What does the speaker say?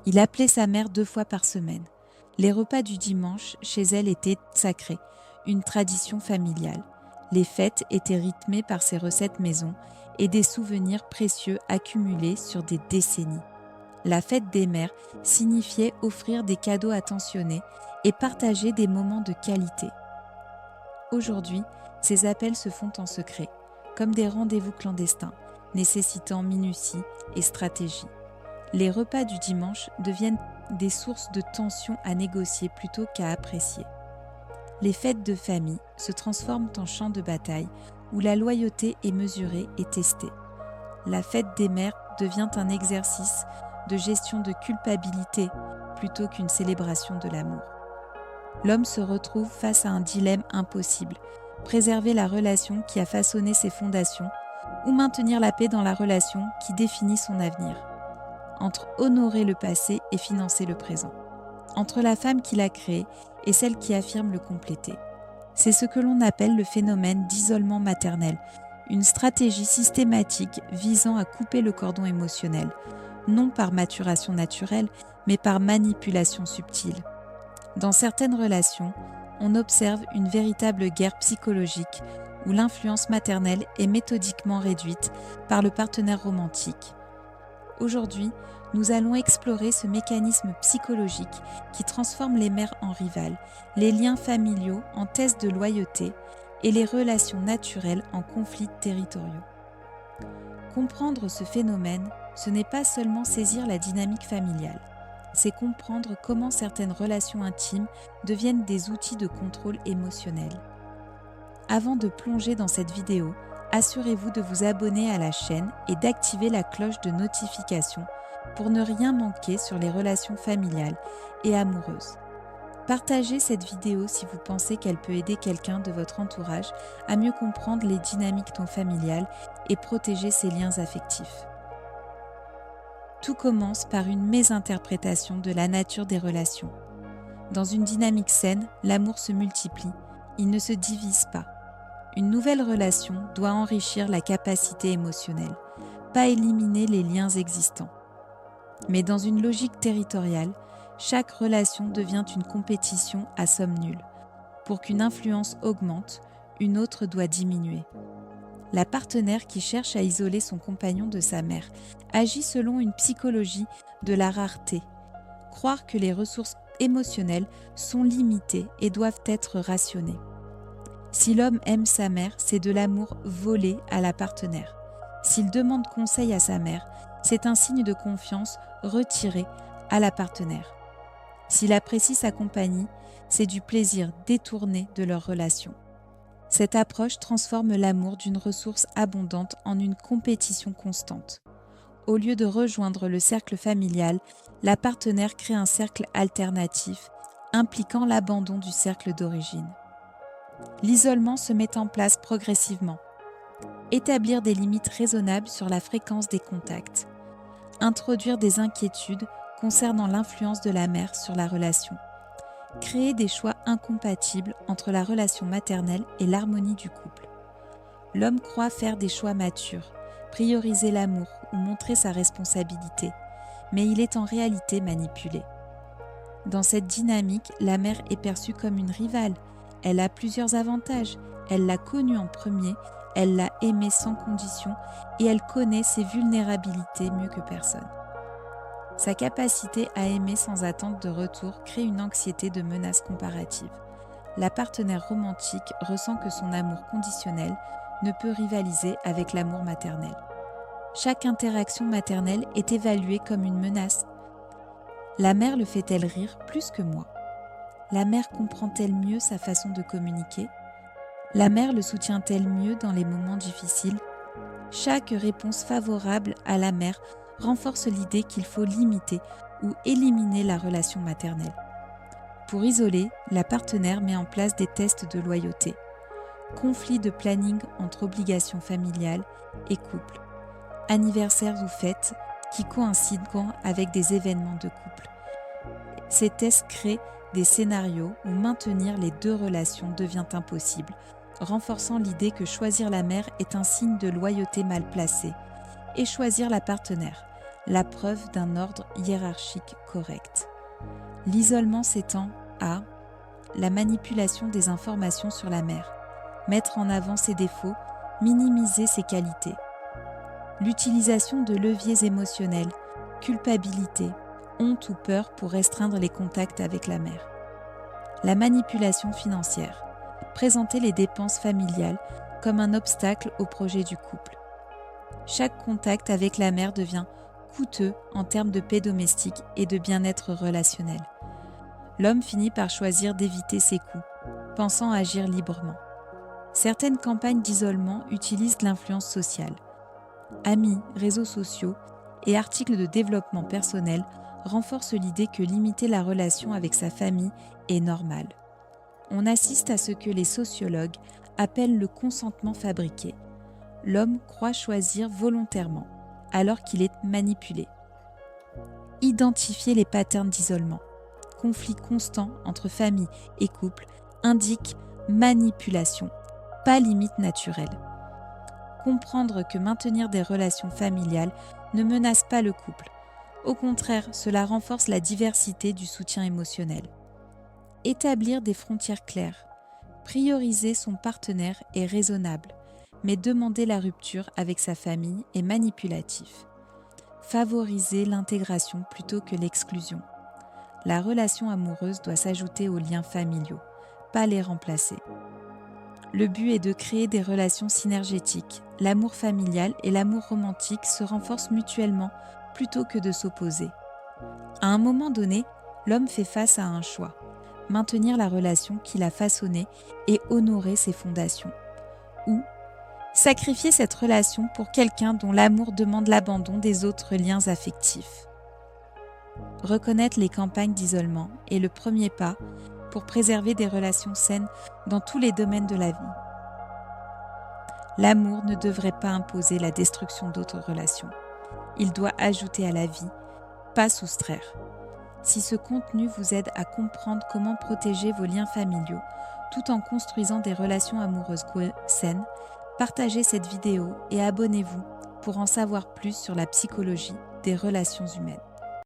Il appelait sa mère 2 fois par semaine. Les repas du dimanche chez elle étaient sacrés, une tradition familiale. Les fêtes étaient rythmées par ses recettes maison et des souvenirs précieux accumulés sur des décennies. La fête des mères signifiait offrir des cadeaux attentionnés et partager des moments de qualité. Aujourd'hui, ces appels se font en secret, comme des rendez-vous clandestins, nécessitant minutie et stratégie. Les repas du dimanche deviennent des sources de tension à négocier plutôt qu'à apprécier. Les fêtes de famille se transforment en champs de bataille où la loyauté est mesurée et testée. La fête des mères devient un exercice de gestion de culpabilité plutôt qu'une célébration de l'amour. L'homme se retrouve face à un dilemme impossible, préserver la relation qui a façonné ses fondations ou maintenir la paix dans la relation qui définit son avenir. Entre honorer le passé et financer le présent. Entre la femme qui l'a créé et celle qui affirme le compléter. C'est ce que l'on appelle le phénomène d'isolement maternel, une stratégie systématique visant à couper le cordon émotionnel, non par maturation naturelle, mais par manipulation subtile. Dans certaines relations, on observe une véritable guerre psychologique où l'influence maternelle est méthodiquement réduite par le partenaire romantique. Aujourd'hui, nous allons explorer ce mécanisme psychologique qui transforme les mères en rivales, les liens familiaux en tests de loyauté et les relations naturelles en conflits territoriaux. Comprendre ce phénomène, ce n'est pas seulement saisir la dynamique familiale, c'est comprendre comment certaines relations intimes deviennent des outils de contrôle émotionnel. Avant de plonger dans cette vidéo, assurez-vous de vous abonner à la chaîne et d'activer la cloche de notification pour ne rien manquer sur les relations familiales et amoureuses. Partagez cette vidéo si vous pensez qu'elle peut aider quelqu'un de votre entourage à mieux comprendre les dynamiques non familiales et protéger ses liens affectifs. Tout commence par une mésinterprétation de la nature des relations. Dans une dynamique saine, l'amour se multiplie, il ne se divise pas. Une nouvelle relation doit enrichir la capacité émotionnelle, pas éliminer les liens existants. Mais dans une logique territoriale, chaque relation devient une compétition à somme nulle. Pour qu'une influence augmente, une autre doit diminuer. La partenaire qui cherche à isoler son compagnon de sa mère agit selon une psychologie de la rareté. Croire que les ressources émotionnelles sont limitées et doivent être rationnées. Si l'homme aime sa mère, c'est de l'amour volé à la partenaire. S'il demande conseil à sa mère, c'est un signe de confiance retiré à la partenaire. S'il apprécie sa compagnie, c'est du plaisir détourné de leur relation. Cette approche transforme l'amour d'une ressource abondante en une compétition constante. Au lieu de rejoindre le cercle familial, la partenaire crée un cercle alternatif, impliquant l'abandon du cercle d'origine. L'isolement se met en place progressivement. Établir des limites raisonnables sur la fréquence des contacts. Introduire des inquiétudes concernant l'influence de la mère sur la relation. Créer des choix incompatibles entre la relation maternelle et l'harmonie du couple. L'homme croit faire des choix matures, prioriser l'amour ou montrer sa responsabilité, mais il est en réalité manipulé. Dans cette dynamique, la mère est perçue comme une rivale. Elle a plusieurs avantages. Elle l'a connue en premier, elle l'a aimée sans condition et elle connaît ses vulnérabilités mieux que personne. Sa capacité à aimer sans attente de retour crée une anxiété de menace comparative. La partenaire romantique ressent que son amour conditionnel ne peut rivaliser avec l'amour maternel. Chaque interaction maternelle est évaluée comme une menace. La mère le fait-elle rire plus que moi ? La mère comprend-elle mieux sa façon de communiquer ? La mère le soutient-elle mieux dans les moments difficiles ? Chaque réponse favorable à la mère renforce l'idée qu'il faut limiter ou éliminer la relation maternelle. Pour isoler, la partenaire met en place des tests de loyauté. Conflit de planning entre obligations familiales et couple. Anniversaires ou fêtes qui coïncident avec des événements de couple. Ces tests créent des scénarios où maintenir les deux relations devient impossible, renforçant l'idée que choisir la mère est un signe de loyauté mal placée, et choisir la partenaire, la preuve d'un ordre hiérarchique correct. L'isolement s'étend à la manipulation des informations sur la mère, mettre en avant ses défauts, minimiser ses qualités. L'utilisation de leviers émotionnels, culpabilité, honte ou peur pour restreindre les contacts avec la mère. La manipulation financière, présenter les dépenses familiales comme un obstacle au projet du couple. Chaque contact avec la mère devient coûteux en termes de paix domestique et de bien-être relationnel. L'homme finit par choisir d'éviter ces coûts, pensant agir librement. Certaines campagnes d'isolement utilisent l'influence sociale. Amis, réseaux sociaux et articles de développement personnel renforcent l'idée que limiter la relation avec sa famille est normal. On assiste à ce que les sociologues appellent le consentement fabriqué. L'homme croit choisir volontairement, alors qu'il est manipulé. Identifier les patterns d'isolement, conflits constants entre famille et couple, indiquent manipulation, pas limite naturelle. Comprendre que maintenir des relations familiales ne menace pas le couple. Au contraire, cela renforce la diversité du soutien émotionnel. Établir des frontières claires, prioriser son partenaire est raisonnable, mais demander la rupture avec sa famille est manipulatif. Favoriser l'intégration plutôt que l'exclusion. La relation amoureuse doit s'ajouter aux liens familiaux, pas les remplacer. Le but est de créer des relations synergétiques. L'amour familial et l'amour romantique se renforcent mutuellement plutôt que de s'opposer. À un moment donné, l'homme fait face à un choix. Maintenir la relation qu'il a façonnée et honorer ses fondations. Ou sacrifier cette relation pour quelqu'un dont l'amour demande l'abandon des autres liens affectifs. Reconnaître les campagnes d'isolement est le premier pas pour préserver des relations saines dans tous les domaines de la vie. L'amour ne devrait pas imposer la destruction d'autres relations. Il doit ajouter à la vie, pas soustraire. Si ce contenu vous aide à comprendre comment protéger vos liens familiaux tout en construisant des relations amoureuses saines, partagez cette vidéo et abonnez-vous pour en savoir plus sur la psychologie des relations humaines.